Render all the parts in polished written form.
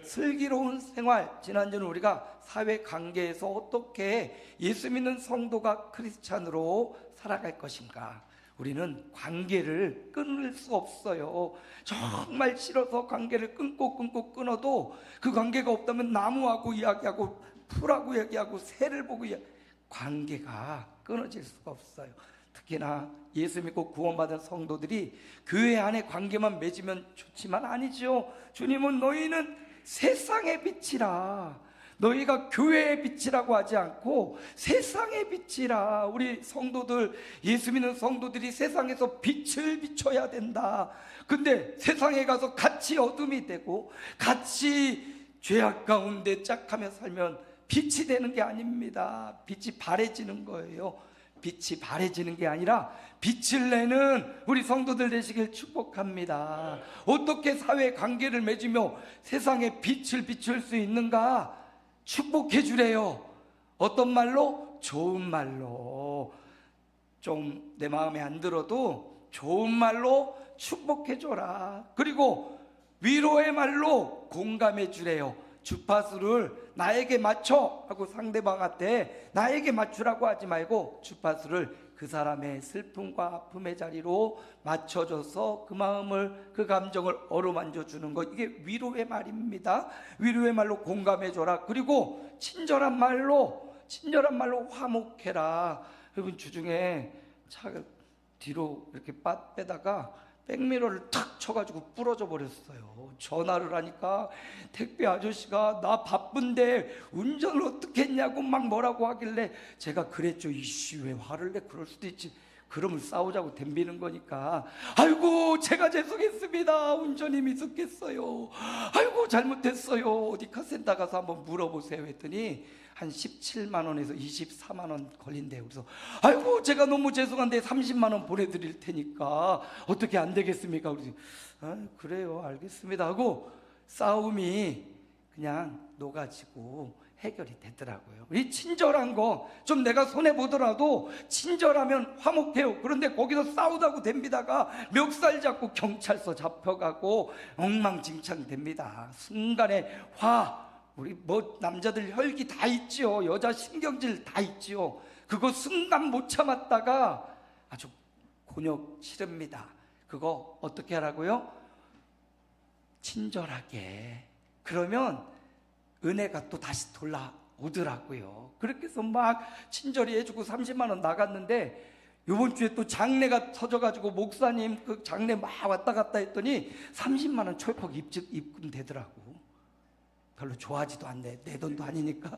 슬기로운 생활, 지난주는 우리가 사회관계에서 어떻게 예수 믿는 성도가 크리스찬으로 살아갈 것인가. 우리는 관계를 끊을 수 없어요. 정말 싫어서 관계를 끊어도 그 관계가 없다면 나무하고 이야기하고 풀하고 이야기하고 새를 보고 관계가 끊어질 수가 없어요. 특히나 예수 믿고 구원받은 성도들이 교회 안에 관계만 맺으면 좋지만 아니죠. 주님은 너희는 세상의 빛이라, 너희가 교회의 빛이라고 하지 않고 세상의 빛이라. 우리 성도들, 예수 믿는 성도들이 세상에서 빛을 비춰야 된다. 근데 세상에 가서 같이 어둠이 되고 같이 죄악 가운데 짝하며 살면 빛이 되는 게 아닙니다. 빛이 바래지는 거예요. 빛이 바래지는 게 아니라 빛을 내는 우리 성도들 되시길 축복합니다. 어떻게 사회 관계를 맺으며 세상에 빛을 비출 수 있는가? 축복해 주래요. 어떤 말로? 좋은 말로. 좀 내 마음에 안 들어도 좋은 말로 축복해 줘라. 그리고 위로의 말로 공감해 주래요. 주파수를 나에게 맞춰 하고 상대방한테 나에게 맞추라고 하지 말고 주파수를 그 사람의 슬픔과 아픔의 자리로 맞춰줘서 그 마음을, 그 감정을 어루만져 주는 것, 이게 위로의 말입니다. 위로의 말로 공감해줘라. 그리고 친절한 말로 화목해라. 여러분, 주중에 차 뒤로 이렇게 빼다가 백미러를 탁 쳐가지고 부러져 버렸어요. 전화를 하니까 택배 아저씨가 나 바쁜데 운전을 어떻게 했냐고 막 뭐라고 하길래 제가 그랬죠. 이씨, 왜 화를 내? 그럴 수도 있지. 그러면 싸우자고 덤비는 거니까, 아이고 제가 죄송했습니다. 운전이 미숙했어요. 아이고 잘못했어요. 어디 카센터 가서 한번 물어보세요 했더니 한 17만 원에서 24만 원 걸린대요. 그래서 아이고 제가 너무 죄송한데 30만 원 보내드릴 테니까 어떻게 안 되겠습니까? 그래서 그래요 알겠습니다 하고 싸움이 그냥 녹아지고 해결이 되더라고요. 이 친절한 거 좀 내가 손해보더라도 친절하면 화목해요. 그런데 거기서 싸우다고 됩니다가 멱살 잡고 경찰서 잡혀가고 엉망진창 됩니다. 순간에 우리 남자들 혈기 다 있지요. 여자 신경질 다 있지요. 그거 순간 못 참았다가 아주 곤욕 치릅니다. 그거 어떻게 하라고요? 친절하게. 그러면 은혜가 또 다시 돌아오더라고요. 그렇게 해서 막 친절히 해주고 30만 원 나갔는데 이번 주에 또 장례가 터져가지고 목사님 그 장례 막 왔다 갔다 했더니 30만 원 철퍽 입금되더라고. 별로 좋아하지도 않네. 내 돈도 아니니까.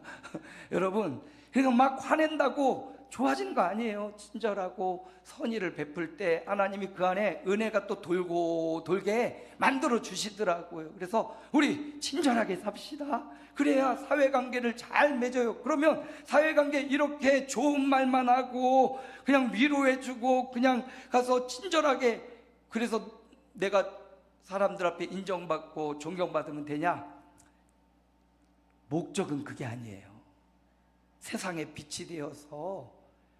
여러분, 그러니까 막 화낸다고 좋아지는 거 아니에요. 친절하고 선의를 베풀 때 하나님이 그 안에 은혜가 또 돌게 만들어 주시더라고요. 그래서 우리 친절하게 삽시다. 그래야 사회관계를 잘 맺어요. 그러면 사회관계 이렇게 좋은 말만 하고 그냥 위로해주고 그냥 가서 친절하게, 그래서 내가 사람들 앞에 인정받고 존경받으면 되냐? 목적은 그게 아니에요. 세상에 빛이 되어서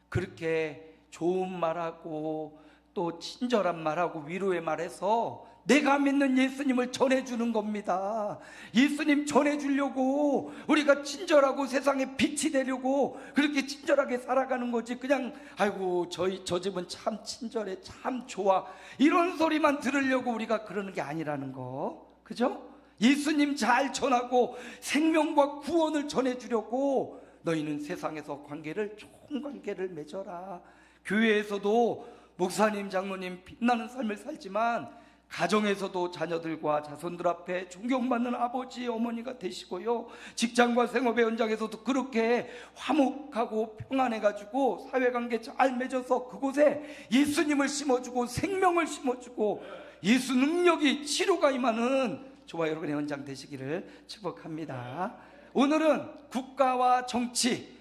그렇게 좋은 말하고 또 친절한 말하고 위로의 말해서 내가 믿는 예수님을 전해주는 겁니다. 예수님 전해주려고 우리가 친절하고 세상에 빛이 되려고 그렇게 친절하게 살아가는 거지. 그냥 아이고 저 집은 참 친절해, 참 좋아, 이런 소리만 들으려고 우리가 그러는 게 아니라는 거. 그죠? 예수님 잘 전하고 생명과 구원을 전해주려고 너희는 세상에서 좋은 관계를 맺어라. 교회에서도 목사님, 장로님 빛나는 삶을 살지만 가정에서도 자녀들과 자손들 앞에 존경받는 아버지, 어머니가 되시고요. 직장과 생업의 현장에서도 그렇게 화목하고 평안해가지고 사회관계 잘 맺어서 그곳에 예수님을 심어주고 생명을 심어주고 예수 능력이 치료가 임하는 저와 여러분의 현장 되시기를 축복합니다. 오늘은 국가와 정치.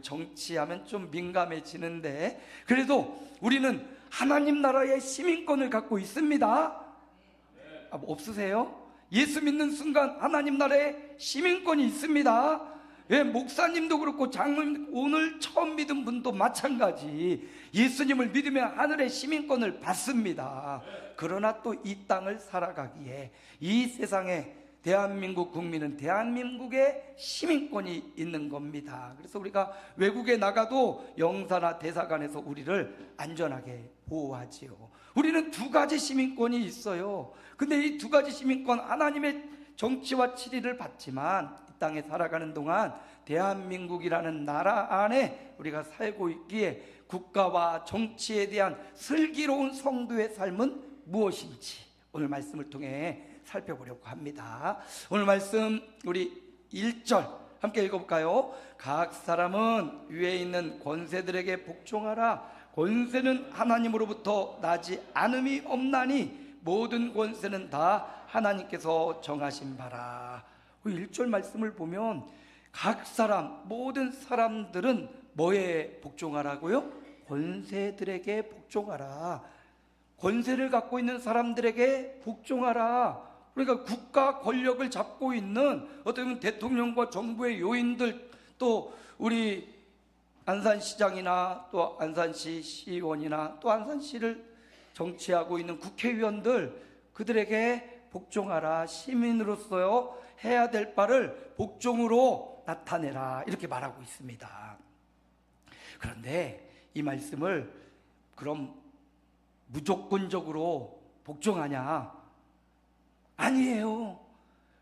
정치하면 좀 민감해지는데 그래도 우리는 하나님 나라의 시민권을 갖고 있습니다. 없으세요? 예수 믿는 순간 하나님 나라의 시민권이 있습니다. 목사님도 그렇고 장로님, 오늘 처음 믿은 분도 마찬가지. 예수님을 믿으면 하늘의 시민권을 받습니다. 그러나 또 이 땅을 살아가기에 이 세상에 대한민국 국민은 대한민국의 시민권이 있는 겁니다. 그래서 우리가 외국에 나가도 영사나 대사관에서 우리를 안전하게 보호하지요. 우리는 두 가지 시민권이 있어요. 근데 이 두 가지 시민권, 하나님의 정치와 치리를 받지만 이 땅에 살아가는 동안 대한민국이라는 나라 안에 우리가 살고 있기에 국가와 정치에 대한 슬기로운 성도의 삶은 무엇인지 오늘 말씀을 통해 살펴보려고 합니다. 오늘 말씀 우리 1절 함께 읽어볼까요? 각 사람은 위에 있는 권세들에게 복종하라. 권세는 하나님으로부터 나지 않음이 없나니 모든 권세는 다 하나님께서 정하신 바라. 1절 말씀을 보면 각 사람, 모든 사람들은 뭐에 복종하라고요? 권세들에게 복종하라. 권세를 갖고 있는 사람들에게 복종하라. 그러니까 국가 권력을 잡고 있는 어떻게 보면 대통령과 정부의 요인들, 또 우리 안산시장이나 또 안산시 시의원이나 또 안산시를 정치하고 있는 국회의원들, 그들에게 복종하라. 시민으로서요 해야 될 바를 복종으로 나타내라, 이렇게 말하고 있습니다. 그런데 이 말씀을 그럼 무조건적으로 복종하냐? 아니에요.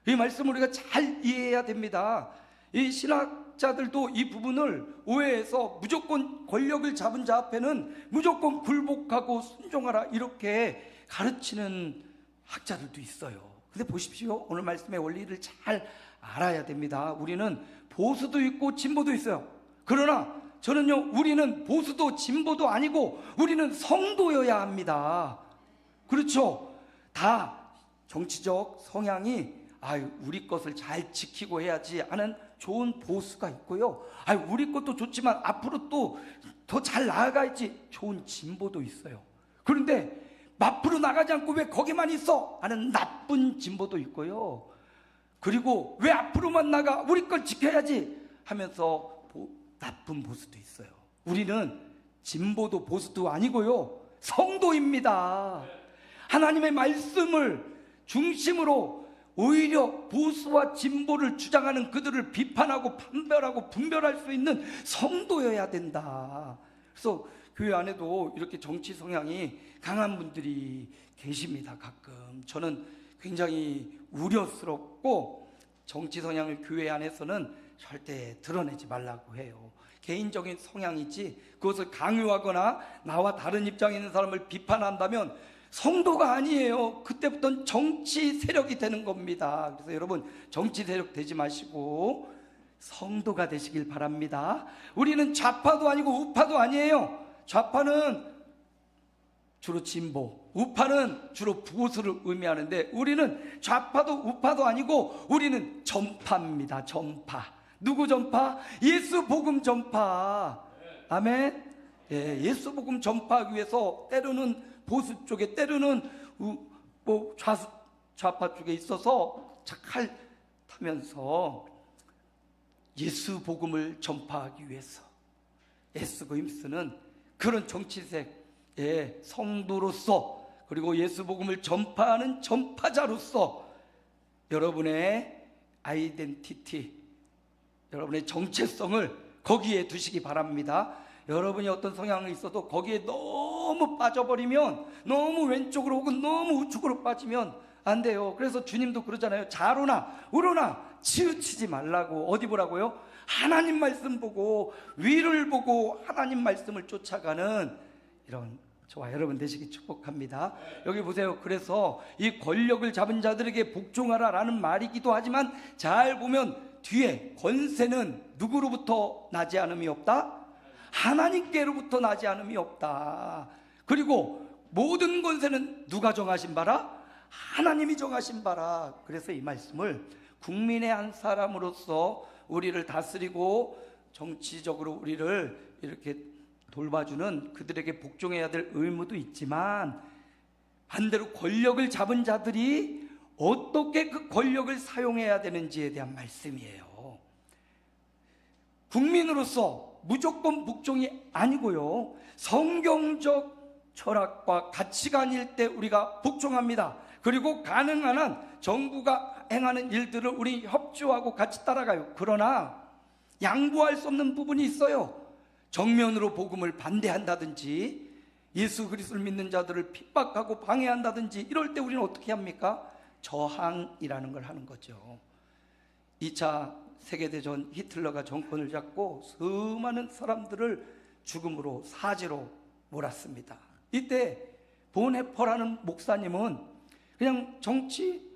이 말씀을 우리가 잘 이해해야 됩니다. 이 신학자들도 이 부분을 오해해서 무조건 권력을 잡은 자 앞에는 무조건 굴복하고 순종하라, 이렇게 가르치는 학자들도 있어요. 근데 보십시오, 오늘 말씀의 원리를 잘 알아야 됩니다. 우리는 보수도 있고 진보도 있어요. 그러나 저는요, 우리는 보수도 진보도 아니고 우리는 성도여야 합니다. 그렇죠? 다 정치적 성향이 우리 것을 잘 지키고 해야지 하는 좋은 보수가 있고요, 우리 것도 좋지만 앞으로 또 더 잘 나아가야지 좋은 진보도 있어요. 그런데 앞으로 나가지 않고 왜 거기만 있어 하는 나쁜 진보도 있고요, 그리고 왜 앞으로만 나가, 우리 걸 지켜야지 하면서 나쁜 보수도 있어요. 우리는 진보도 보수도 아니고요, 성도입니다. 하나님의 말씀을 중심으로 오히려 보수와 진보를 주장하는 그들을 비판하고 판별하고 분별할 수 있는 성도여야 된다. 그래서 교회 안에도 이렇게 정치 성향이 강한 분들이 계십니다. 가끔 저는 굉장히 우려스럽고, 정치 성향을 교회 안에서는 절대 드러내지 말라고 해요. 개인적인 성향이지 그것을 강요하거나 나와 다른 입장에 있는 사람을 비판한다면 성도가 아니에요. 그때부터는 정치 세력이 되는 겁니다. 그래서 여러분, 정치 세력 되지 마시고 성도가 되시길 바랍니다. 우리는 좌파도 아니고 우파도 아니에요. 좌파는 주로 진보, 우파는 주로 보수를 의미하는데 우리는 좌파도 우파도 아니고 우리는 전파입니다. 전파. 누구 전파? 예수 복음 전파. 아멘. 예수 복음 전파하기 위해서 때로는 보수 쪽에, 때로는 좌파 쪽에 있어서 착할 타면서 예수 복음을 전파하기 위해서 애쓰고 힘쓰는 그런 정치색의 성도로서, 그리고 예수 복음을 전파하는 전파자로서 여러분의 아이덴티티, 여러분의 정체성을 거기에 두시기 바랍니다. 여러분이 어떤 성향이 있어도 거기에 너무 빠져버리면, 너무 왼쪽으로 혹은 너무 우측으로 빠지면 안 돼요. 그래서 주님도 그러잖아요. 좌로나 우로나 치우치지 말라고. 어디 보라고요? 하나님 말씀 보고, 위를 보고 하나님 말씀을 쫓아가는 이런 저와 여러분 되시기 축복합니다. 여기 보세요. 그래서 이 권력을 잡은 자들에게 복종하라 라는 말이기도 하지만, 잘 보면 뒤에 권세는 누구로부터 나지 않음이 없다? 하나님께로부터 나지 않음이 없다. 그리고 모든 권세는 누가 정하신 바라? 하나님이 정하신 바라. 그래서 이 말씀을 국민의 한 사람으로서 우리를 다스리고 정치적으로 우리를 이렇게 돌봐주는 그들에게 복종해야 될 의무도 있지만, 반대로 권력을 잡은 자들이 어떻게 그 권력을 사용해야 되는지에 대한 말씀이에요. 국민으로서 무조건 복종이 아니고요, 성경적 철학과 가치관일 때 우리가 복종합니다. 그리고 가능한 한 정부가 행하는 일들을 우리 협조하고 같이 따라가요. 그러나 양보할 수 없는 부분이 있어요. 정면으로 복음을 반대한다든지 예수 그리스도를 믿는 자들을 핍박하고 방해한다든지 이럴 때 우리는 어떻게 합니까? 저항이라는 걸 하는 거죠. 2차 세계대전 히틀러가 정권을 잡고 수많은 사람들을 죽음으로 사지로 몰았습니다. 이때 본헤퍼라는 목사님은 그냥 정치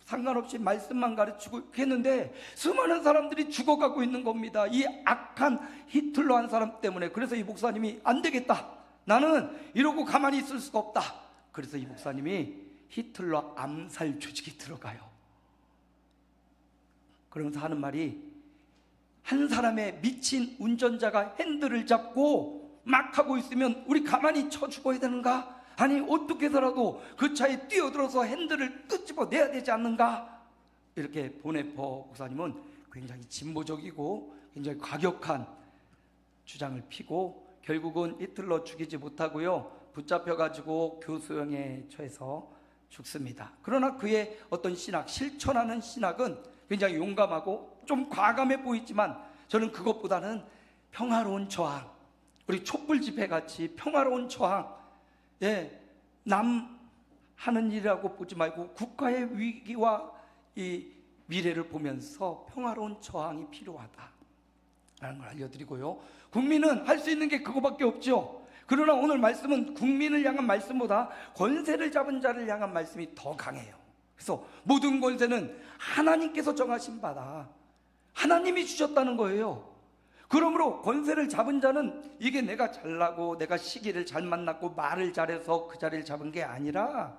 상관없이 말씀만 가르치고 했는데 수많은 사람들이 죽어가고 있는 겁니다. 이 악한 히틀러 한 사람 때문에. 그래서 이 목사님이 안 되겠다, 나는 이러고 가만히 있을 수가 없다. 그래서 이 목사님이 히틀러 암살 조직에 들어가요. 그러면서 하는 말이, 한 사람의 미친 운전자가 핸들을 잡고 막 하고 있으면 우리 가만히 쳐 죽어야 되는가? 아니 어떻게 해서라도 그 차에 뛰어들어서 핸들을 끄집어내야 되지 않는가? 이렇게 본헤퍼 목사님은 굉장히 진보적이고 굉장히 과격한 주장을 피고 결국은 히틀러 죽이지 못하고요, 붙잡혀가지고 교수형에 처해서 죽습니다. 그러나 그의 어떤 신학, 실천하는 신학은 굉장히 용감하고 좀 과감해 보이지만 저는 그것보다는 평화로운 저항, 우리 촛불 집회 같이 평화로운 저항, 남 하는 일이라고 보지 말고 국가의 위기와 이 미래를 보면서 평화로운 저항이 필요하다라는 걸 알려드리고요, 국민은 할 수 있는 게 그거밖에 없죠. 그러나 오늘 말씀은 국민을 향한 말씀보다 권세를 잡은 자를 향한 말씀이 더 강해요. 그래서 모든 권세는 하나님께서 정하신 바다, 하나님이 주셨다는 거예요. 그러므로 권세를 잡은 자는 이게 내가 잘나고 내가 시기를 잘 만났고 말을 잘해서 그 자리를 잡은 게 아니라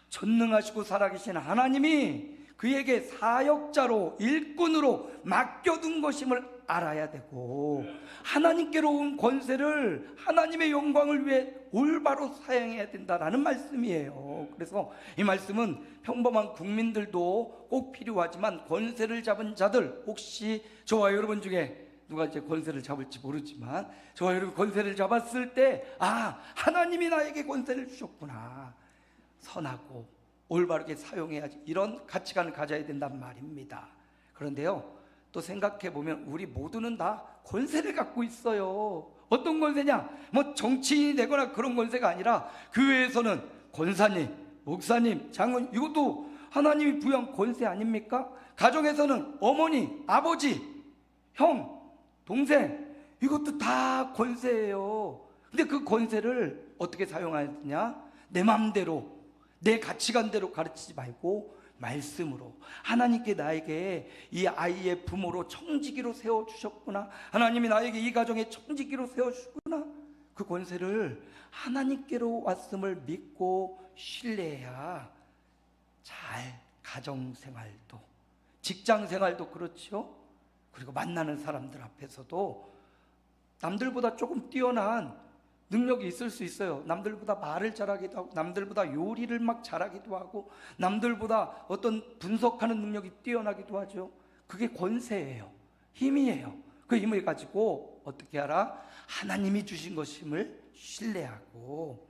전능하시고 살아계신 하나님이 그에게 사역자로 일꾼으로 맡겨둔 것임을 알아야 되고, 하나님께로 온 권세를 하나님의 영광을 위해 올바로 사용해야 된다라는 말씀이에요. 그래서 이 말씀은 평범한 국민들도 꼭 필요하지만 권세를 잡은 자들, 혹시 저와 여러분 중에 누가 이제 권세를 잡을지 모르지만 저와 여러분 권세를 잡았을 때, 하나님이 나에게 권세를 주셨구나, 선하고 올바르게 사용해야지, 이런 가치관을 가져야 된단 말입니다. 그런데요, 또 생각해보면 우리 모두는 다 권세를 갖고 있어요. 어떤 권세냐? 뭐 정치인이 되거나 그런 권세가 아니라 교회에서는 권사님, 목사님, 장로님, 이것도 하나님이 부여한 권세 아닙니까? 가정에서는 어머니, 아버지, 형, 동생, 이것도 다 권세예요. 근데 그 권세를 어떻게 사용해야 되냐? 내 마음대로, 내 가치관대로 가르치지 말고 말씀으로, 하나님께 나에게 이 아이의 부모로 청지기로 세워주셨구나, 하나님이 나에게 이 가정의 청지기로 세워주셨구나, 그 권세를 하나님께로 왔음을 믿고 신뢰해야 잘 가정생활도, 직장생활도 그렇죠. 그리고 만나는 사람들 앞에서도 남들보다 조금 뛰어난 능력이 있을 수 있어요. 남들보다 말을 잘하기도 하고, 남들보다 요리를 막 잘하기도 하고, 남들보다 어떤 분석하는 능력이 뛰어나기도 하죠. 그게 권세예요. 힘이에요. 그 힘을 가지고 어떻게 하라? 하나님이 주신 것임을 신뢰하고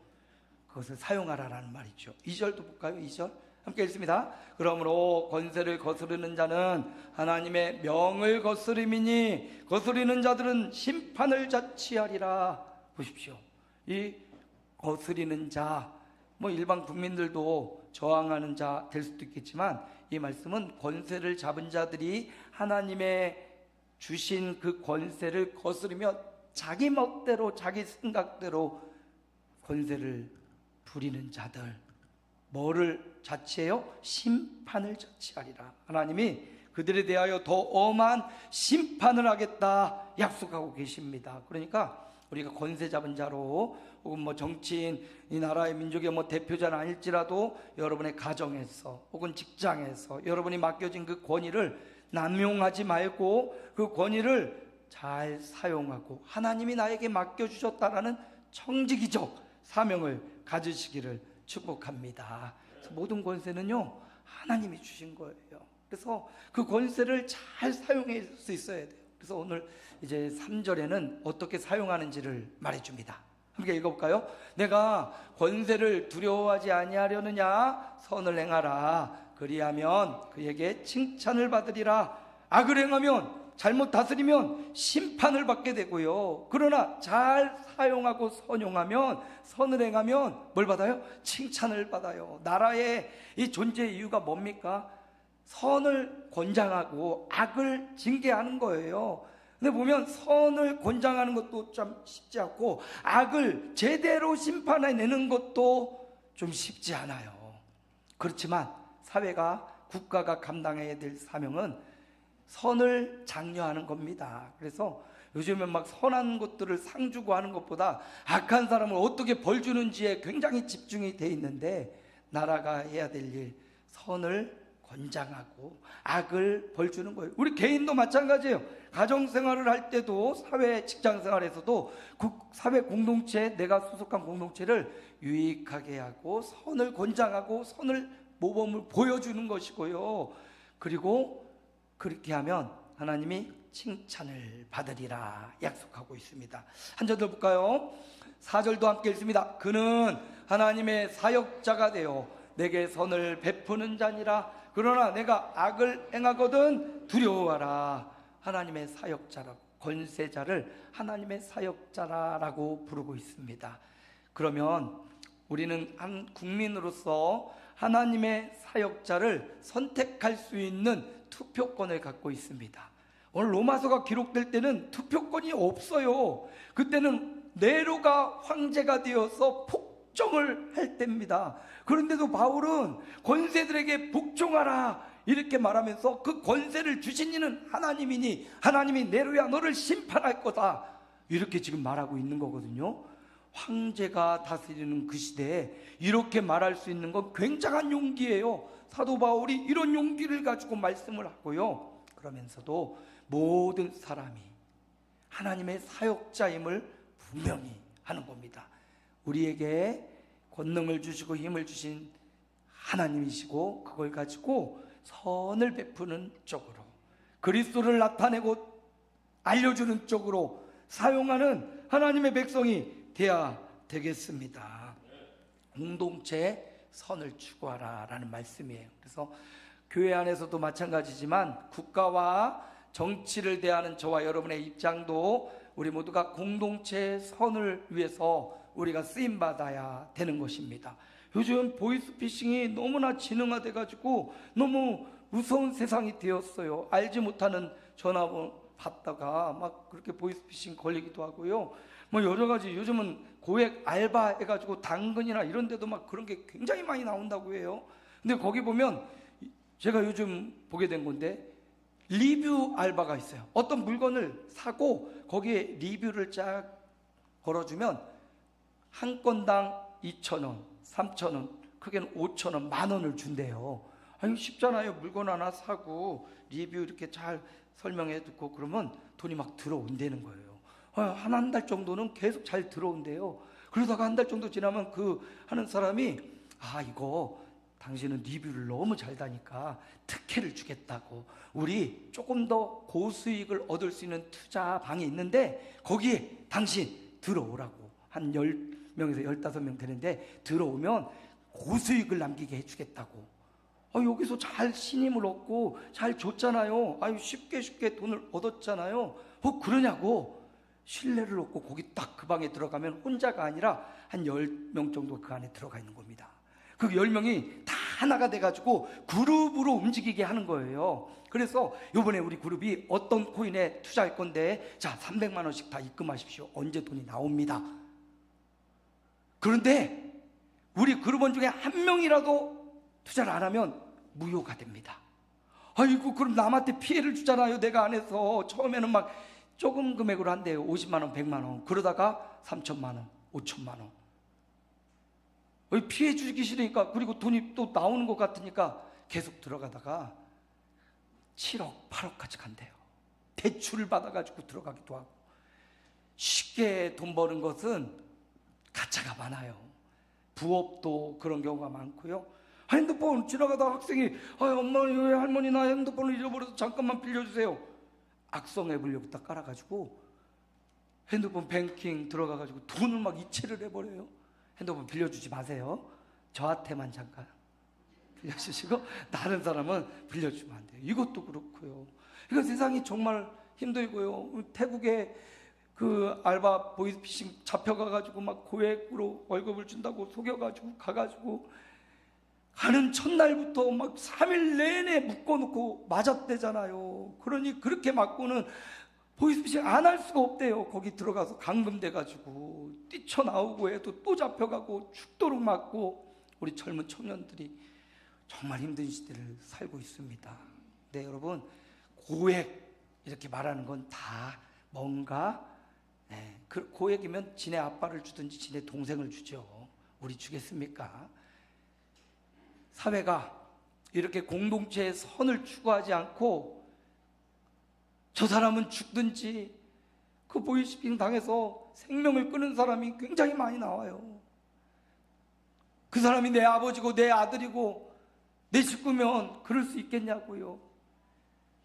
그것을 사용하라라는 말이죠. 2절도 볼까요? 2절 함께 읽습니다. 그러므로 권세를 거스르는 자는 하나님의 명을 거스름이니 거스리는 자들은 심판을 자취하리라. 보십시오. 이 거스리는 자, 뭐 일반 국민들도 저항하는 자 될 수도 있겠지만, 이 말씀은 권세를 잡은 자들이 하나님의 주신 그 권세를 거스르며 자기 멋대로, 자기 생각대로 권세를 부리는 자들, 뭐를 자취해요? 심판을 자취하리라. 하나님이 그들에 대하여 더 엄한 심판을 하겠다 약속하고 계십니다. 그러니까 우리가 권세 잡은 자로, 혹은 뭐 정치인, 이 나라의 민족의 뭐 대표자는 아닐지라도 여러분의 가정에서 혹은 직장에서 여러분이 맡겨진 그 권위를 남용하지 말고 그 권위를 잘 사용하고 하나님이 나에게 맡겨주셨다라는 청지기적 사명을 가지시기를 축복합니다. 모든 권세는요, 하나님이 주신 거예요. 그래서 그 권세를 잘 사용할 수 있어야 돼요. 그래서 오늘 이제 3절에는 어떻게 사용하는지를 말해줍니다. 함께 읽어볼까요? 내가 권세를 두려워하지 아니하려느냐? 선을 행하라. 그리하면 그에게 칭찬을 받으리라. 악을 행하면, 잘못 다스리면 심판을 받게 되고요. 그러나 잘 사용하고 선용하면, 선을 행하면 뭘 받아요? 칭찬을 받아요. 나라의 이 존재의 이유가 뭡니까? 선을 권장하고 악을 징계하는 거예요. 근데 보면 선을 권장하는 것도 좀 쉽지 않고 악을 제대로 심판해내는 것도 좀 쉽지 않아요. 그렇지만 사회가, 국가가 감당해야 될 사명은 선을 장려하는 겁니다. 그래서 요즘엔 막 선한 것들을 상 주고 하는 것보다 악한 사람을 어떻게 벌 주는지에 굉장히 집중이 돼 있는데, 나라가 해야 될 일, 선을 권장하고 악을 벌 주는 거예요. 우리 개인도 마찬가지예요. 가정생활을 할 때도, 사회 직장생활에서도 사회 공동체, 내가 소속한 공동체를 유익하게 하고 선을 권장하고 선을 모범을 보여주는 것이고요. 그리고 그렇게 하면 하나님이 칭찬을 받으리라 약속하고 있습니다. 한 절 더 볼까요? 4절도 함께 읽습니다. 그는 하나님의 사역자가 되어 내게 선을 베푸는 자니라. 그러나 내가 악을 행하거든 두려워하라. 하나님의 사역자라고, 권세자를 하나님의 사역자라고 부르고 있습니다. 그러면 우리는 한 국민으로서 하나님의 사역자를 선택할 수 있는 투표권을 갖고 있습니다. 오늘 로마서가 기록될 때는 투표권이 없어요. 그때는 네로가 황제가 되어서 폭정을 할 때입니다. 그런데도 바울은 권세들에게 복종하라 이렇게 말하면서 그 권세를 주신 이는 하나님이니 하나님이 네로야 너를 심판할 거다 이렇게 지금 말하고 있는 거거든요. 황제가 다스리는 그 시대에 이렇게 말할 수 있는 건 굉장한 용기예요. 사도 바울이 이런 용기를 가지고 말씀을 하고요. 그러면서도 모든 사람이 하나님의 사역자임을 분명히 하는 겁니다. 우리에게 권능을 주시고 힘을 주신 하나님이시고, 그걸 가지고 선을 베푸는 쪽으로, 그리스도를 나타내고 알려주는 쪽으로 사용하는 하나님의 백성이 돼야 되겠습니다. 공동체에 선을 추구하라 라는 말씀이에요. 그래서 교회 안에서도 마찬가지지만 국가와 정치를 대하는 저와 여러분의 입장도 우리 모두가 공동체의 선을 위해서 우리가 쓰임받아야 되는 것입니다. 요즘 보이스피싱이 너무나 진흥화돼 가지고 너무 무서운 세상이 되었어요. 알지 못하는 전화번호 받다가 막 그렇게 보이스피싱 걸리기도 하고요. 뭐 여러 가지, 요즘은 고액 알바 해가지고 당근이나 이런 데도 막 그런 게 굉장히 많이 나온다고 해요. 근데 거기 보면 제가 요즘 보게 된 건데, 리뷰 알바가 있어요. 어떤 물건을 사고 거기에 리뷰를 쫙 걸어주면 한 건당 2,000원, 3,000원, 크게는 5,000원, 10,000원을 준대요. 아니 쉽잖아요. 물건 하나 사고 리뷰 이렇게 잘 설명해 듣고 그러면 돈이 막 들어온다는 거예요. 한 달 정도는 계속 잘 들어온대요. 그러다가 한 달 정도 지나면 그 하는 사람이 이거 당신은 리뷰를 너무 잘 다니까 특혜를 주겠다고, 우리 조금 더 고수익을 얻을 수 있는 투자방이 있는데 거기에 당신 들어오라고, 한 10명에서 15명 되는데 들어오면 고수익을 남기게 해주겠다고. 여기서 잘 신임을 얻고 잘 줬잖아요. 쉽게 돈을 얻었잖아요. 그러냐고 신뢰를 얻고 거기 딱 그 방에 들어가면 혼자가 아니라 한 10명 정도 그 안에 들어가 있는 겁니다. 그 10명이 다 하나가 돼가지고 그룹으로 움직이게 하는 거예요. 그래서 이번에 우리 그룹이 어떤 코인에 투자할 건데, 자 300만 원씩 다 입금하십시오. 언제 돈이 나옵니다. 그런데 우리 그룹원 중에 한 명이라도 투자를 안 하면 무효가 됩니다. 아이고, 그럼 남한테 피해를 주잖아요. 내가 안 해서. 처음에는 막 조금 금액으로 한대요. 50만 원, 100만 원. 그러다가 3천만 원, 5천만 원. 피해 주기 싫으니까, 그리고 돈이 또 나오는 것 같으니까 계속 들어가다가 7억, 8억까지 간대요. 대출을 받아가지고 들어가기도 하고. 쉽게 돈 버는 것은 가짜가 많아요. 부업도 그런 경우가 많고요. 핸드폰 지나가다 학생이 엄마, 할머니 나 핸드폰을 잃어버려서 잠깐만 빌려주세요. 악성 앱을 여기다 깔아가지고 핸드폰 뱅킹 들어가가지고 돈을 막 이체를 해버려요. 핸드폰 빌려주지 마세요. 저한테만 잠깐. 빌려주시고 다른 사람은 빌려주면 안 돼요. 이것도 그렇고요. 이거 세상이 정말 힘들고요. 태국에 그 알바 보이스피싱 잡혀가가지고 막 고액으로 월급을 준다고 속여가지고 가가지고 가는 첫날부터 막 3일 내내 묶어놓고 맞았대잖아요. 그러니 그렇게 맞고는 보이스피싱 안 할 수가 없대요. 거기 들어가서 감금돼가지고 뛰쳐나오고 해도 또 잡혀가고 죽도록 맞고 우리 젊은 청년들이 정말 힘든 시대를 살고 있습니다. 네, 여러분, 고액 이렇게 말하는 건 다 뭔가 그 고액이면 지네 아빠를 주든지 지네 동생을 주죠. 우리 주겠습니까? 사회가 이렇게 공동체의 선을 추구하지 않고 저 사람은 죽든지 그 보이스피싱 당해서 생명을 끊은 사람이 굉장히 많이 나와요. 그 사람이 내 아버지고 내 아들이고 내 식구면 그럴 수 있겠냐고요.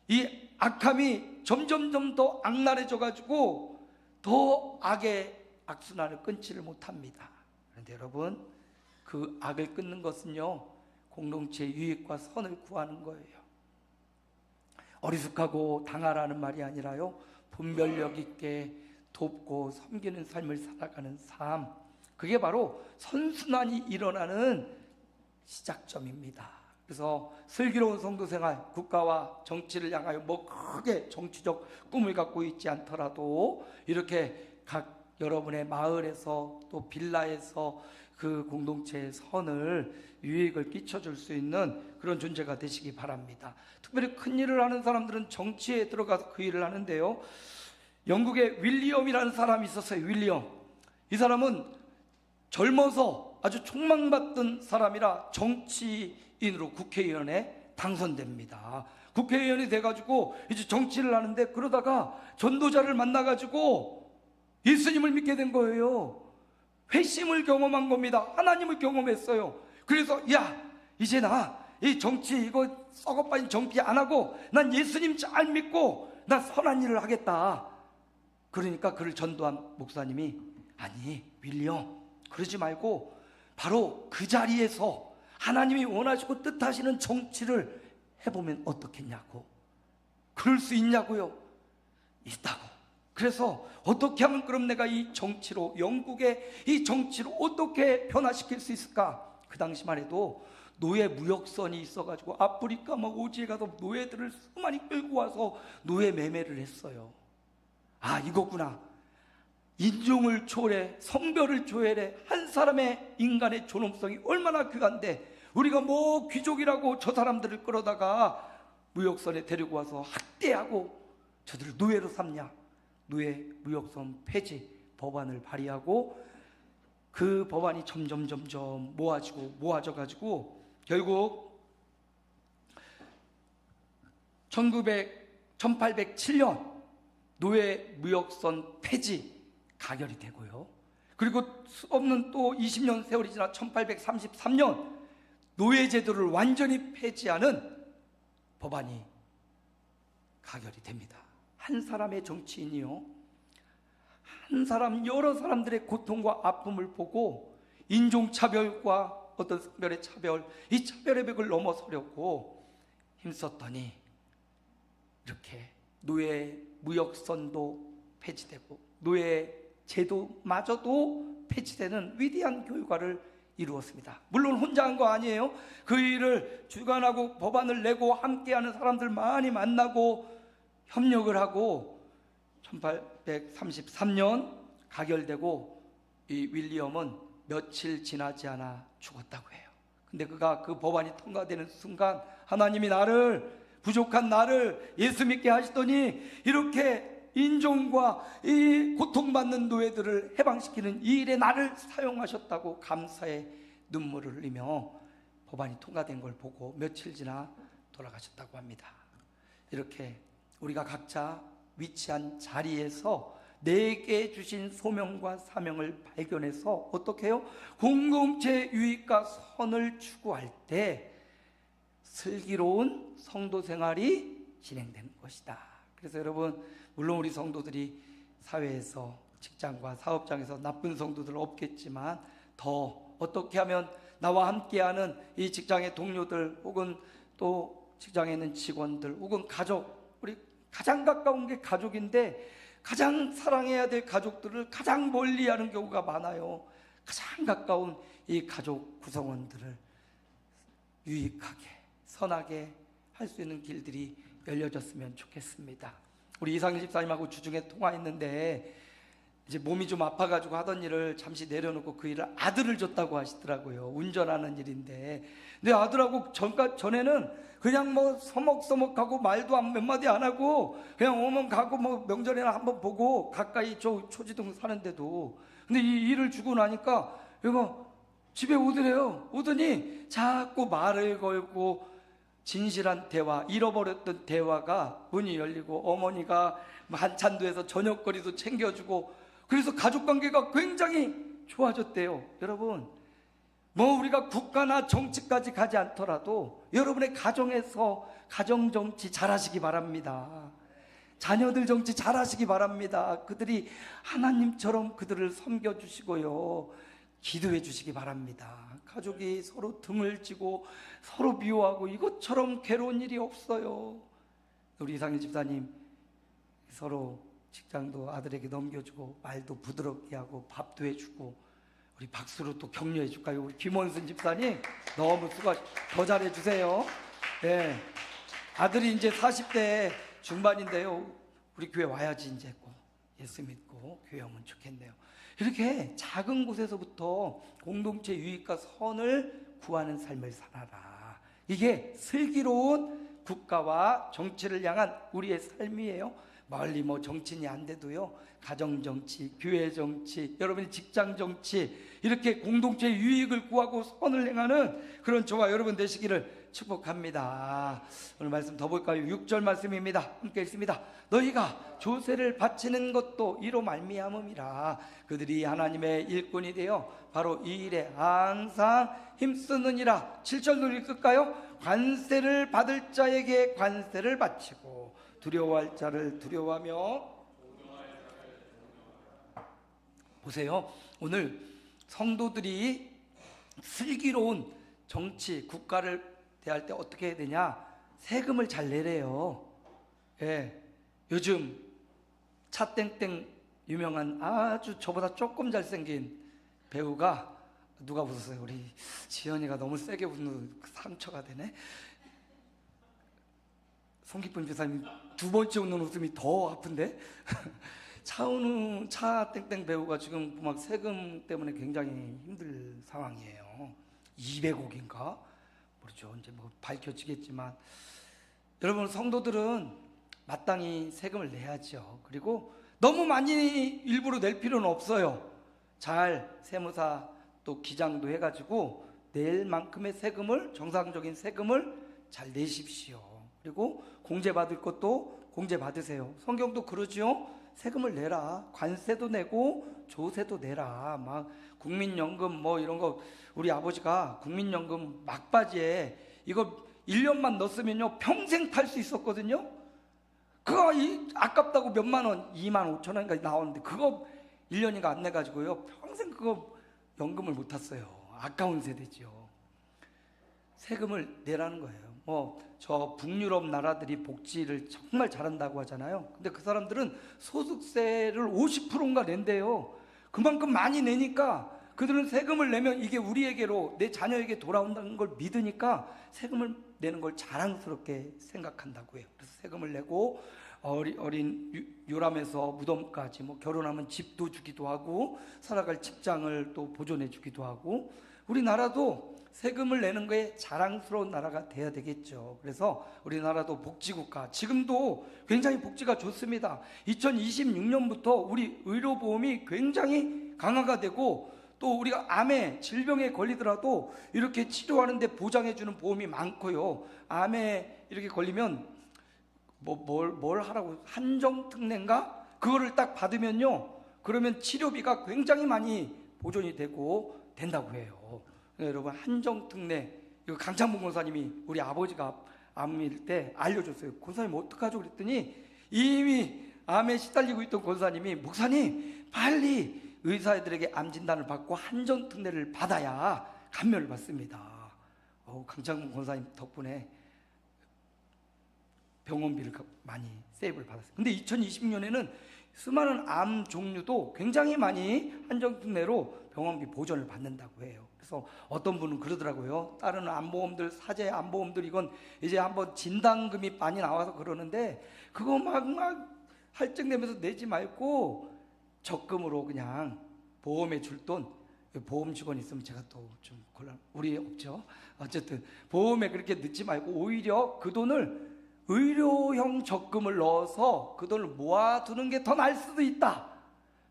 이 악함이 점점점 더 악랄해져 가지고 더 악의 악순환을 끊지를 못합니다. 그런데 여러분, 그 악을 끊는 것은요, 공동체의 유익과 선을 구하는 거예요. 어리숙하고 당하라는 말이 아니라요, 분별력 있게 돕고 섬기는 삶을 살아가는 삶, 그게 바로 선순환이 일어나는 시작점입니다. 그래서 슬기로운 성도생활, 국가와 정치를 향하여 뭐 크게 정치적 꿈을 갖고 있지 않더라도 이렇게 각 여러분의 마을에서 또 빌라에서 그 공동체의 선을, 유익을 끼쳐줄 수 있는 그런 존재가 되시기 바랍니다. 특별히 큰 일을 하는 사람들은 정치에 들어가서 그 일을 하는데요, 영국에 윌리엄이라는 사람이 있었어요. 윌리엄. 이 사람은 젊어서 아주 촉망받던 사람이라 정치인으로 국회의원에 당선됩니다. 국회의원이 돼가지고 이제 정치를 하는데, 그러다가 전도자를 만나가지고 예수님을 믿게 된 거예요. 회심을 경험한 겁니다. 하나님을 경험했어요. 그래서 야, 이제 나 이 정치 이거 썩어빠진 정치 안 하고 난 예수님 잘 믿고 나 선한 일을 하겠다. 그러니까 그를 전도한 목사님이, 아니 윌리엄, 그러지 말고 바로 그 자리에서 하나님이 원하시고 뜻하시는 정치를 해보면 어떻겠냐고. 그럴 수 있냐고요? 있다고. 그래서 어떻게 하면 그럼 내가 이 정치로, 영국의 이 정치로 어떻게 변화시킬 수 있을까? 그 당시만 해도 노예 무역선이 있어가지고 아프리카 막 오지에 가서 노예들을 수많이 끌고 와서 노예 매매를 했어요. 아, 이거구나. 인종을 초월해, 성별을 초월해, 한 사람의 인간의 존엄성이 얼마나 귀한데 우리가 뭐 귀족이라고 저 사람들을 끌어다가 무역선에 데리고 와서 학대하고 저들을 노예로 삼냐. 노예 무역선 폐지 법안을 발의하고 그 법안이 점점 모아져 가지고 결국 1807년 노예 무역선 폐지 가결이 되고요. 그리고 없는 또 20년 세월이 지나 1833년 노예제도를 완전히 폐지하는 법안이 가결이 됩니다. 한 사람의 정치인이요, 한 사람, 여러 사람들의 고통과 아픔을 보고 인종차별과 어떤 성별의 차별, 이 차별의 벽을 넘어서려고 힘썼더니 이렇게 노예 무역선도 폐지되고 노예 제도마저도 폐지되는 위대한 결과를 이루었습니다. 물론 혼자 한 거 아니에요. 그 일을 주관하고 법안을 내고 함께하는 사람들 많이 만나고 협력을 하고 1833년 가결되고 이 윌리엄은 며칠 지나지 않아 죽었다고 해요. 근데 그가 그 법안이 통과되는 순간 하나님이 나를, 부족한 나를 예수 믿게 하시더니 이렇게 인종과 이 고통받는 노예들을 해방시키는 이 일에 나를 사용하셨다고 감사의 눈물을 흘리며 법안이 통과된 걸 보고 며칠 지나 돌아가셨다고 합니다. 이렇게 우리가 각자 위치한 자리에서 내게 주신 소명과 사명을 발견해서 어떻게 해요? 공동체 유익과 선을 추구할 때 슬기로운 성도 생활이 진행되는 것이다. 그래서 여러분, 물론 우리 성도들이 사회에서, 직장과 사업장에서 나쁜 성도들 없겠지만 더 어떻게 하면 나와 함께하는 이 직장의 동료들, 혹은 또 직장에 있는 직원들, 혹은 가족, 우리 가장 가까운 게 가족인데 가장 사랑해야 될 가족들을 가장 멀리하는 경우가 많아요. 가장 가까운 이 가족 구성원들을 유익하게, 선하게 할 수 있는 길들이 열려졌으면 좋겠습니다. 우리 이상일 집사님하고 주중에 통화했는데 이제 몸이 좀 아파가지고 하던 일을 잠시 내려놓고 그 일을 아들을 줬다고 하시더라고요. 운전하는 일인데, 근데 아들하고 전에는 그냥 뭐 서먹서먹하고 말도 몇 마디 안 하고 그냥 오면 가고 뭐 명절에나 한번 보고 가까이 초지동 사는데도, 근데 이 일을 주고 나니까 얘가 집에 오더래요. 오더니 자꾸 말을 걸고 진실한 대화, 잃어버렸던 대화가 문이 열리고 어머니가 한찬도 해서 저녁거리도 챙겨주고, 그래서 가족관계가 굉장히 좋아졌대요. 여러분, 뭐 우리가 국가나 정치까지 가지 않더라도 여러분의 가정에서 가정정치 잘하시기 바랍니다. 자녀들 정치 잘하시기 바랍니다. 그들이 하나님처럼 그들을 섬겨주시고요, 기도해 주시기 바랍니다. 가족이 서로 등을 지고 서로 미워하고 이것처럼 괴로운 일이 없어요. 우리 이상일 집사님 서로 직장도 아들에게 넘겨주고 말도 부드럽게 하고 밥도 해주고, 우리 박수로 또 격려해 줄까요? 우리 김원순 집사님 너무 수고, 더 잘해 주세요. 네. 아들이 이제 40대 중반인데요. 우리 교회 와야지 이제 꼭 예수 믿고 교회 오면 좋겠네요. 이렇게 작은 곳에서부터 공동체 유익과 선을 구하는 삶을 살아라. 이게 슬기로운 국가와 정치를 향한 우리의 삶이에요. 멀리 뭐 정치인이 안 돼도요, 가정 정치, 교회 정치, 여러분의 직장 정치, 이렇게 공동체의 유익을 구하고 선을 행하는 그런 저와 여러분 되시기를 축복합니다. 오늘 말씀 더 볼까요? 6절 말씀입니다. 함께 읽습니다. 너희가 조세를 바치는 것도 이로 말미암음이라. 그들이 하나님의 일꾼이 되어 바로 이 일에 항상 힘쓰느니라. 7절도 읽을까요? 관세를 받을 자에게 관세를 바치고 두려워할 자를 두려워하며. 보세요. 오늘 성도들이 슬기로운 정치, 국가를 대할 때 어떻게 해야 되냐? 세금을 잘 내래요. 예. 요즘 차땡땡 유명한 아주 저보다 조금 잘생긴 배우가, 누가 웃었어요? 우리 지연이가 너무 세게 웃는, 상처가 되네. 송기쁨 교사님 두 번째 웃는 웃음이 더 아픈데. 차은우 차땡땡 배우가 지금 막 세금 때문에 굉장히 힘들 상황이에요. 200억인가? 모르죠. 이제 뭐 밝혀지겠지만, 여러분 성도들은 마땅히 세금을 내야죠. 그리고 너무 많이 일부러 낼 필요는 없어요. 잘 세무사 또 기장도 해가지고 낼 만큼의 세금을, 정상적인 세금을 잘 내십시오. 그리고 공제 받을 것도 공제 받으세요. 성경도 그러죠. 세금을 내라. 관세도 내고 조세도 내라. 막 국민연금 뭐 이런 거, 우리 아버지가 국민연금 막바지에 이거 1년만 넣었으면요 평생 탈 수 있었거든요. 그거 아깝다고 몇만 원, 2만 5천 원인가 나오는데 그거 1년인가 안 내가지고요 평생 그거 연금을 못 탔어요. 아까운 세대죠. 세금을 내라는 거예요. 뭐 저 북유럽 나라들이 복지를 정말 잘한다고 하잖아요. 근데 그 사람들은 소득세를 50%인가 낸대요. 그만큼 많이 내니까 그들은 세금을 내면 이게 우리에게로, 내 자녀에게 돌아온다는 걸 믿으니까 세금을 내는 걸 자랑스럽게 생각한다고요. 그래서 세금을 내고 어린 유람에서 무덤까지, 뭐 결혼하면 집도 주기도 하고 살아갈 직장을 또 보존해 주기도 하고, 우리나라도 세금을 내는 거에 자랑스러운 나라가 돼야 되겠죠. 그래서 우리나라도 복지국가, 지금도 굉장히 복지가 좋습니다. 2026년부터 우리 의료보험이 굉장히 강화가 되고, 또 우리가 암에, 질병에 걸리더라도 이렇게 치료하는데 보장해주는 보험이 많고요. 암에 이렇게 걸리면 뭘 하라고, 한정특례인가? 그거를 딱 받으면요, 그러면 치료비가 굉장히 많이 보존이 되고 된다고 해요. 여러분, 한정특례, 이거 강창봉 권사님이 우리 아버지가 암일 때 알려줬어요. 권사님 어떡하죠? 그랬더니 이미 암에 시달리고 있던 권사님이, 목사님 빨리 의사들에게 암 진단을 받고 한정특례를 받아야 감면을 받습니다. 강창문 권사님 덕분에 병원비를 많이 세이브를 받았어요. 근데 2020년에는 수많은 암 종류도 굉장히 많이 한정품 내로 병원비 보전을 받는다고 해요. 그래서 어떤 분은 그러더라고요. 다른 암보험들, 사제 암보험들 이건 이제 한번 진단금이 많이 나와서 그러는데 그거 막 할증내면서 내지 말고 적금으로 그냥 보험에 줄 돈, 보험 직원 있으면 제가 또 좀 곤란, 우리 없죠. 어쨌든 보험에 그렇게 넣지 말고 오히려 그 돈을 의료형 적금을 넣어서 그 돈을 모아두는 게 더 나을 수도 있다,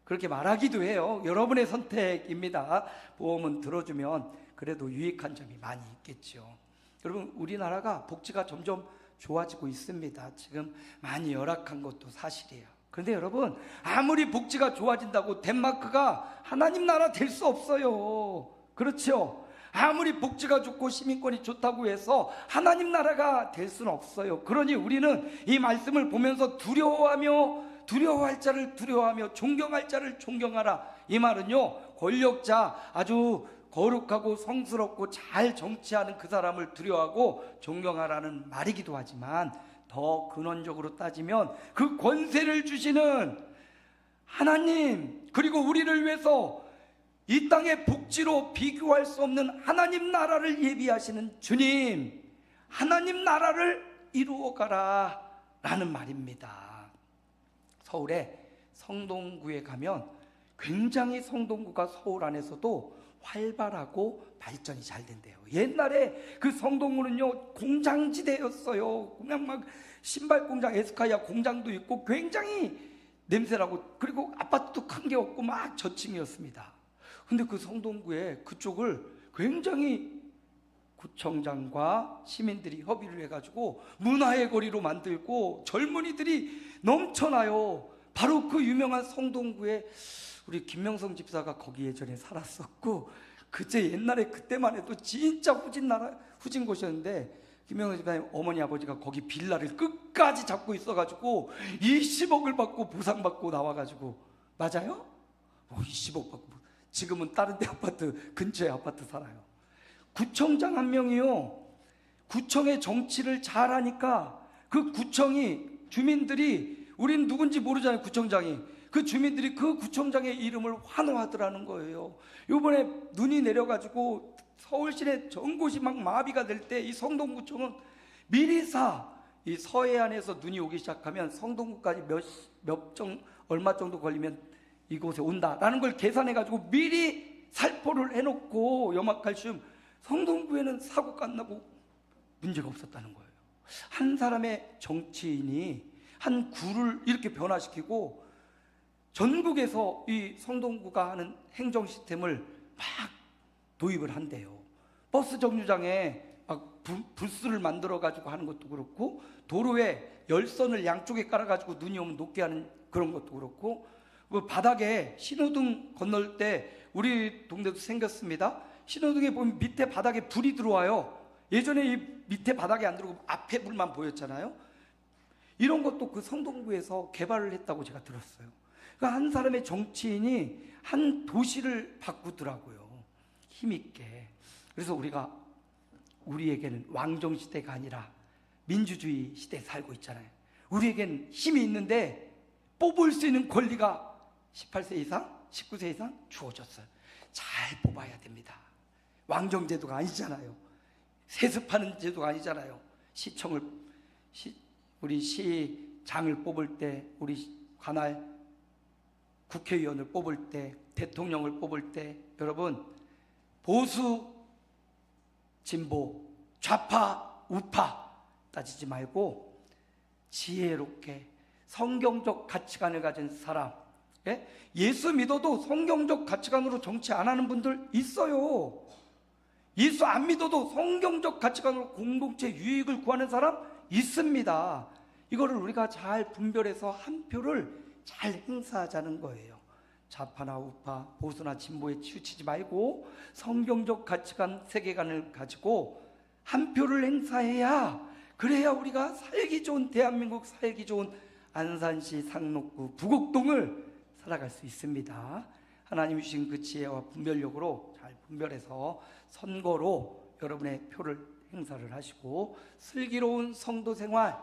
그렇게 말하기도 해요. 여러분의 선택입니다. 보험은 들어주면 그래도 유익한 점이 많이 있겠죠. 여러분, 우리나라가 복지가 점점 좋아지고 있습니다. 지금 많이 열악한 것도 사실이에요. 그런데 여러분, 아무리 복지가 좋아진다고 덴마크가 하나님 나라 될 수 없어요. 그렇죠? 아무리 복지가 좋고 시민권이 좋다고 해서 하나님 나라가 될 수는 없어요. 그러니 우리는 이 말씀을 보면서 두려워할 자를 두려워하며 존경할 자를 존경하라. 이 말은요, 권력자, 아주 거룩하고 성스럽고 잘 정치하는 그 사람을 두려워하고 존경하라는 말이기도 하지만, 더 근원적으로 따지면 그 권세를 주시는 하나님, 그리고 우리를 위해서 이 땅의 복지로 비교할 수 없는 하나님 나라를 예비하시는 주님, 하나님 나라를 이루어가라 라는 말입니다. 서울에 성동구에 가면 굉장히 성동구가 서울 안에서도 활발하고 발전이 잘 된대요. 옛날에 그 성동구는요, 공장지대였어요. 그냥 막 신발 공장, 에스카이아 공장도 있고 굉장히 냄새나고, 그리고 아파트도 큰 게 없고 막 저층이었습니다. 근데 그 성동구에 그쪽을 굉장히 구청장과 시민들이 협의를 해가지고 문화의 거리로 만들고 젊은이들이 넘쳐나요. 바로 그 유명한 성동구에 우리 김명성 집사가 거기 예전에 살았었고, 그때 옛날에 그때만 해도 진짜 후진 곳이었는데, 김명성 집사님 어머니 아버지가 거기 빌라를 끝까지 잡고 있어가지고 20억을 받고 보상받고 나와가지고, 맞아요? 20억 받고, 지금은 다른 데 아파트, 근처에 아파트 살아요. 구청장 한 명이요, 구청의 정치를 잘하니까 그 구청이, 주민들이, 우린 누군지 모르잖아요, 구청장이. 그 주민들이 그 구청장의 이름을 환호하더라는 거예요. 요번에 눈이 내려가지고 서울시내 전 곳이 막 마비가 될 때 이 성동구청은 미리 이 서해안에서 눈이 오기 시작하면 성동구까지 얼마 정도 걸리면 이곳에 온다라는 걸 계산해가지고 미리 살포를 해놓고, 염화칼슘, 성동구에는 사고가 안 나고 문제가 없었다는 거예요. 한 사람의 정치인이 한 구를 이렇게 변화시키고 전국에서 이 성동구가 하는 행정 시스템을 막 도입을 한대요. 버스 정류장에 막 부스를 만들어 가지고 하는 것도 그렇고, 도로에 열선을 양쪽에 깔아 가지고 눈이 오면 녹게 하는 그런 것도 그렇고, 그 바닥에 신호등 건널 때 우리 동네도 생겼습니다. 신호등에 보면 밑에 바닥에 불이 들어와요. 예전에 이 밑에 바닥에 안 들어오고 앞에 불만 보였잖아요. 이런 것도 그 성동구에서 개발을 했다고 제가 들었어요. 그러니까 한 사람의 정치인이 한 도시를 바꾸더라고요, 힘있게. 그래서 우리에게는 왕정시대가 아니라 민주주의 시대에 살고 있잖아요. 우리에게는 힘이 있는데 뽑을 수 있는 권리가 18세 이상, 19세 이상 주어졌어요. 잘 뽑아야 됩니다. 왕정제도가 아니잖아요. 세습하는 제도가 아니잖아요. 우리 시장을 뽑을 때, 우리 관할 국회의원을 뽑을 때, 대통령을 뽑을 때, 여러분, 보수, 진보, 좌파, 우파 따지지 말고 지혜롭게 성경적 가치관을 가진 사람, 예수 믿어도 성경적 가치관으로 정치 안 하는 분들 있어요. 예수 안 믿어도 성경적 가치관으로 공동체 유익을 구하는 사람 있습니다. 이거를 우리가 잘 분별해서 한 표를 잘 행사하자는 거예요. 좌파나 우파, 보수나 진보에 치우치지 말고 성경적 가치관, 세계관을 가지고 한 표를 행사해야, 그래야 우리가 살기 좋은 대한민국, 살기 좋은 안산시, 상록구, 부곡동을 살아갈 수 있습니다. 하나님 주신 그 지혜와 분별력으로 잘 잘 분별해서 선거로 여러분의 표를 행사를 하시고, 슬기로운 성도 생활,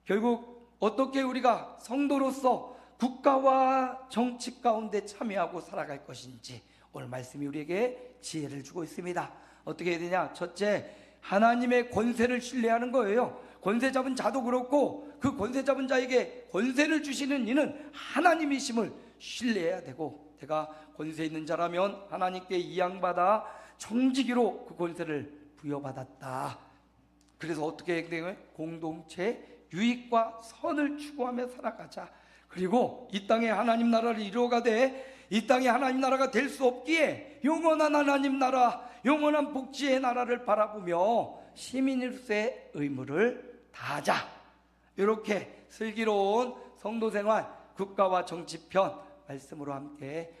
결국 어떻게 우리가 성도로서 국가와 정치 가운데 참여하고 살아갈 것인지 오늘 말씀이 우리에게 지혜를 주고 있습니다. 어떻게 해야 되냐? 첫째, 하나님의 권세를 신뢰하는 거예요. 권세 잡은 자도 그렇고 그 권세 잡은 자에게 권세를 주시는 이는 하나님이심을 신뢰해야 되고, 내가 권세 있는 자라면 하나님께 이양받아 청지기로 그 권세를 부여받았다. 그래서 어떻게 해야 되냐? 공동체 유익과 선을 추구하며 살아가자. 그리고 이 땅에 하나님 나라를 이루어가되 이 땅에 하나님 나라가 될 수 없기에 영원한 하나님 나라, 영원한 복지의 나라를 바라보며 시민으로서의 의무를 다하자. 이렇게 슬기로운 성도 생활, 국가와 정치편 말씀으로 함께